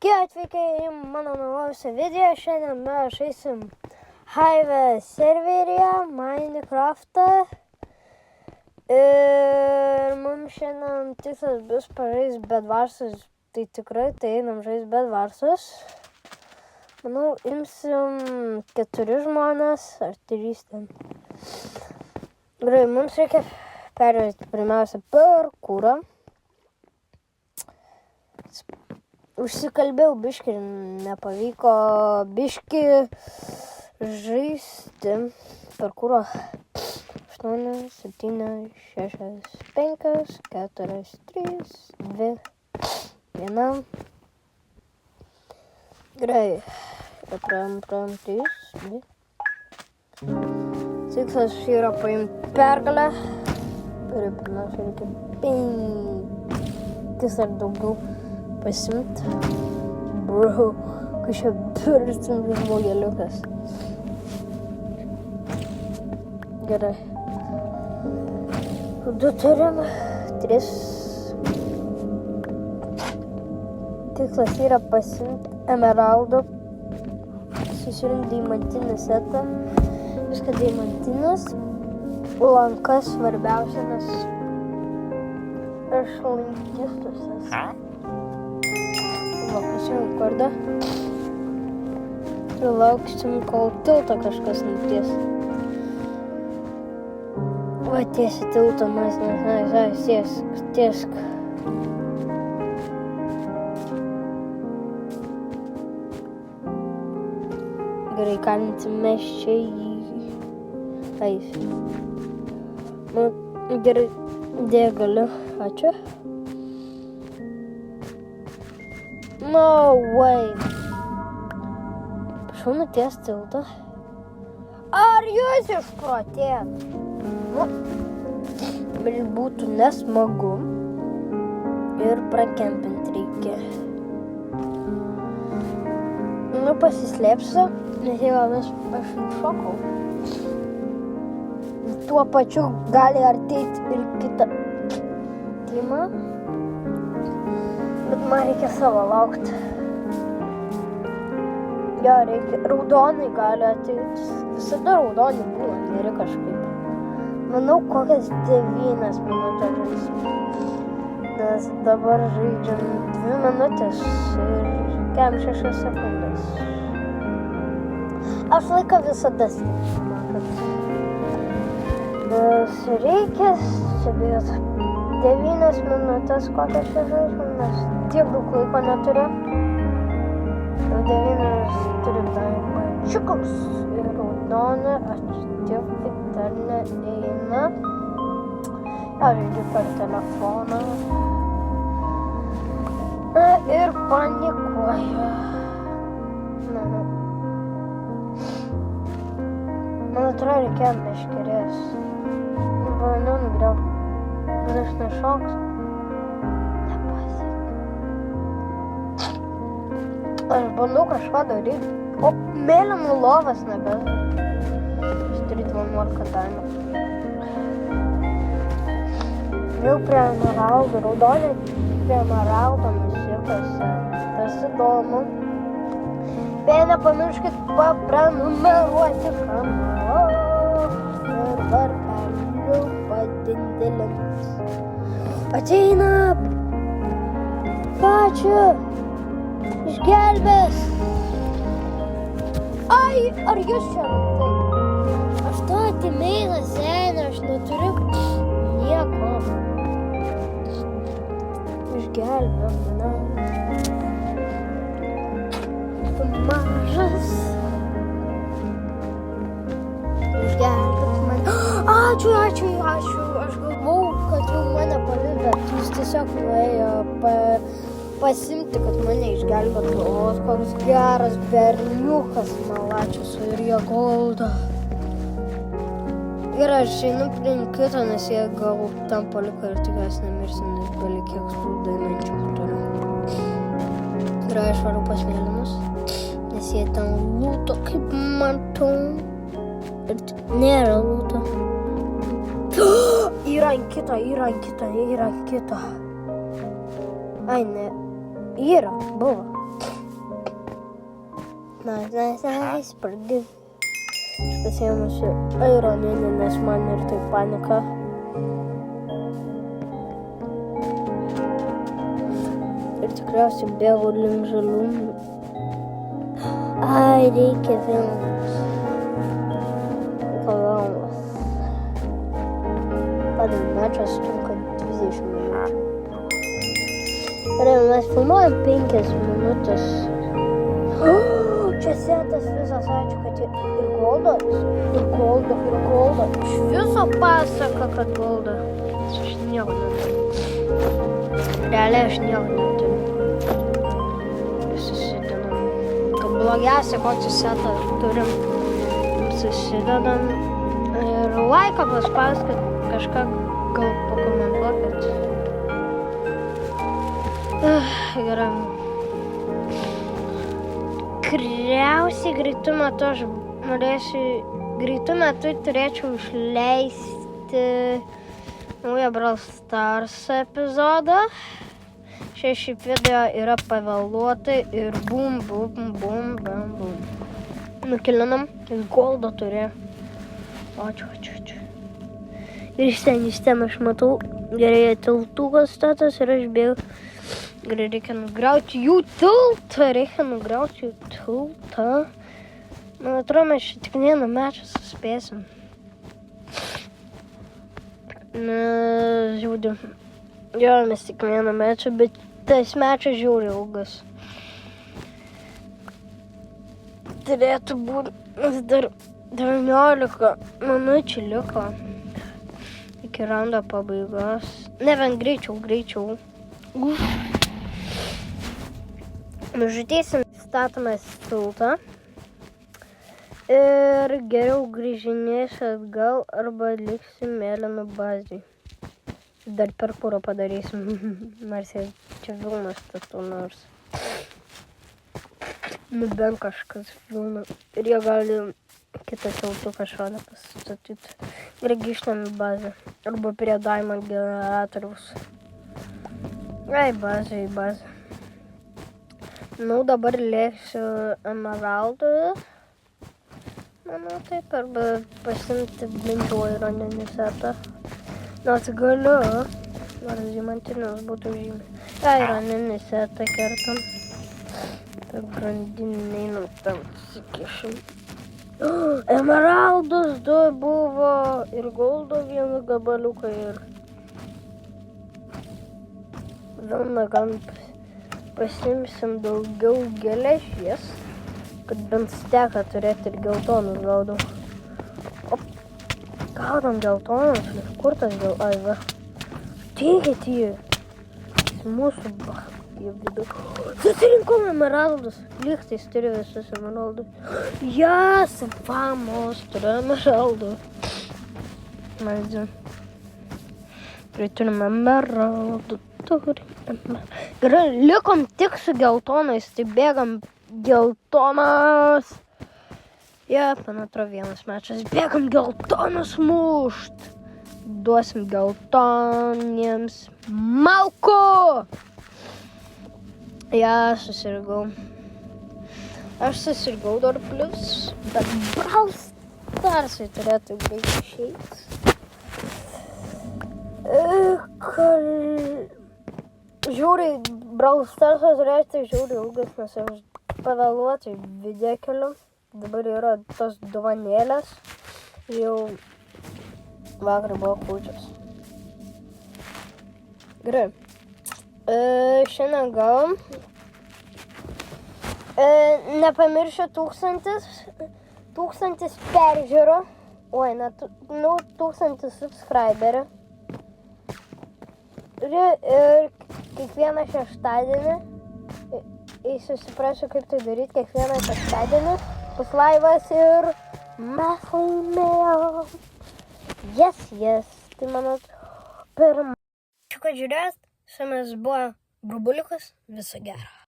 Sveiki atvykę į mano naujausią video. Šiandien mes žaisim Hive serveryje Minecraftą. Ir mums šiandien tikslas bus pažaisti Bedvarsus. Tai tikrai, tai einam žaisti Bedvarsus. Manau, imsim 4 žmonės ar 3 ten. Gerai, mums reikia perėti pirmiausia per kūrą. Užsikalbėjau biškį ir nepavyko biškį žaisti per kūrą. 8, 7, 6, 5, 4, 3, 2, 1. Gerai. Praėjom 3, 2. Tikslas yra paimti pergalę. Ir pirmiausia reikia 5 ar daugiau pasimt. Bro, kažkaip dursim žmogeliukas. Gerai. 2 turim, 3. Tikslas yra pasimt emeraldų, susirinkti deimantinį setą. Viską deimantinis. Lankas svarbiausia, nes aš lankistus esu. Va, pasiimk kordą. Ir lauksim, kol tiltą kažkas nuties. Va, tiesi tiltą, mes tiesk. Gerai, kalinti mes čia eisi. Nu, gerai, dėja galiu. Ačiū. No way. Prašau nuties tiltą. Ar jūs išprotėjat? Nu, būtų nesmagu. Ir prakempinti reikia. Nu, pasislėpsiu, nes jau aš šokau. Tuo pačiu gali artėti ir kitą timą. Bet man reikia savo laukti. Jo, reikia. Raudonai gali ateiti. Visada raudonai būna geri kažkaip. Manau, kokias 9 minutės žaisim. Nes dabar žaidžiam 2 minutės ir 6 sekundės. Aš laiką visada stebiu. Nes reikia stebėti 9 minutės, kokias čia žaidžiam, nes tiek daug laiko neturiu. Jau 9 turiu daimančiukus ir raudonę, atsitikti dar neeina. Aš žaidžiu per telefoną. Ir panikuoju. Man atrodo, reikėjo meškerės. Bandau nugriauti. Bet aš nešoksiu. Nepasiek. Aš bandau kažką daryti. O, mėlynų lovas nebėra. Aš turiu 11 daimų. Jau prie emeraldų, raudonė prie emeraldo nusikasi. Tas įdomu. Bet nepamirškit paprenumeruoti kanalą. Ir varpelių padinti links. Ateina! Pačiu! Išgelbės! Ai, ar jūs čia rimtai? Aš to atimėjau senę, aš neturiu nieko. Išgelbė mane. Mažas. Išgelbėk mane. Ačiū. Aš galvau, kad jau mane palis, bet jis tiesiog nuėjo pasimti, kad mane išgelbėtų. O, koks geras berniukas malačius ir jo goldą. Ir aš einu prie kito, nes jie gal tam paliko ir tikras nemirsim, nes palikė tų daimančių toliau. Ir aš varu pas mėlynus. Nes jie ten lūto, kaip matau. Ir nėra lūto. Yra ant kito. Ai, ne. Yra, buvo. nice, pradėjau. Aš pasiėmusiu aeroninį, nes man ir tai panika. Ir tikriausiai bėgu link žalių. Ai, reikia vienas. Valandas. Padėjau, mečas trunka 20 minučių. Gerai, mes filmuojam 5 minutės. Čia setas visas, ačiū, kad ir goldo. Iš viso pasaka, kad goldo. Aš nieko neturiu. Realiai aš nieko neturiu. Susidedam. Kad blogiausia, kokį setą turim. Susidedam. Ir laiką paspauskit, kažką gal pakomentuokit. Gerai. Tikriausiai greitu metu turėčiau išleisti naują Brawl Stars epizodą. Šie video yra pavėluoti ir bum. Nukilinam, goldo turėjo. Ačiū. Ir iš ten aš matau, gerai tiltukas statas ir aš bėgu. Gerai, reikia nugriauti jų tiltą. Man atrodo, mes čia tik vieną mečą suspėsim. Žiūrėjau. Jo, mes tik vieną mečą, bet tas mečas žiūri ilgas. Turėtų būti dar 19 minučių liko. Iki raundo pabaigos. Ne, vien greičiau. Nužudėsim statomės tiltą ir geriau grįžinėsiu atgal arba liksim mėlynų bazėj. Dar per kurą padarysim, nors čia Vilnas statu nors. Bent kažkas Vilna. Ir jie gali kitą tiltuką šalia pastatyti. Ir grįžtam į bazę. Arba prie Diamond generatoriaus. Ai, bazė. Dabar lėksiu emeraldų. Manau, taip, arba pasimti bent jau aeroninį setą. Nors galiu, nors žymantinius būtų žymiai. Aeroninį setą kertam. Per grandinį einam tam sukišim. Emeraldus 2 buvo ir goldo 1 gabaliuką ir vieną gan pasimsim daugiau geležies, kad bent steką turėti ir geltonus gaudau. Gaudam geltonus, kur tas geltonus? Tikit jį. Mūsų vidų. Susirinkom emeraldus. Lygtais turi visus emeraldus. Jas, vamos, turiu emeraldų. Mazdžiu. Turim emeraldų. Gerai, likom tik su geltonais, tai bėgam geltonas. Man atrodo vienas mečas. Bėgam geltonas mušt. Duosim geltoniems malku. Susirgau. Aš susirgau dar plius, bet Brawl Starsai turėtų greit išeit. Žiūri, Brawl Starsas reiškia žiūri ilgas, nes aš pavėluotai video keliu. Dabar yra tos dovanėlės. Jau vakar buvo kūčios. Gerai. Šiandien gavom. Nepamiršiu 1000 peržiūrų. Oi, 1000 subscriberių. Ir kiekvieną šeštadienį, susiprasiu, kaip tai daryti, kiekvieną šeštadienį bus laivas ir mes laimėjom. Yes. Tai mano pirma. Ačiū, kad žiūrėjot. Su jumis buvo Burbuliukas. Viso gero.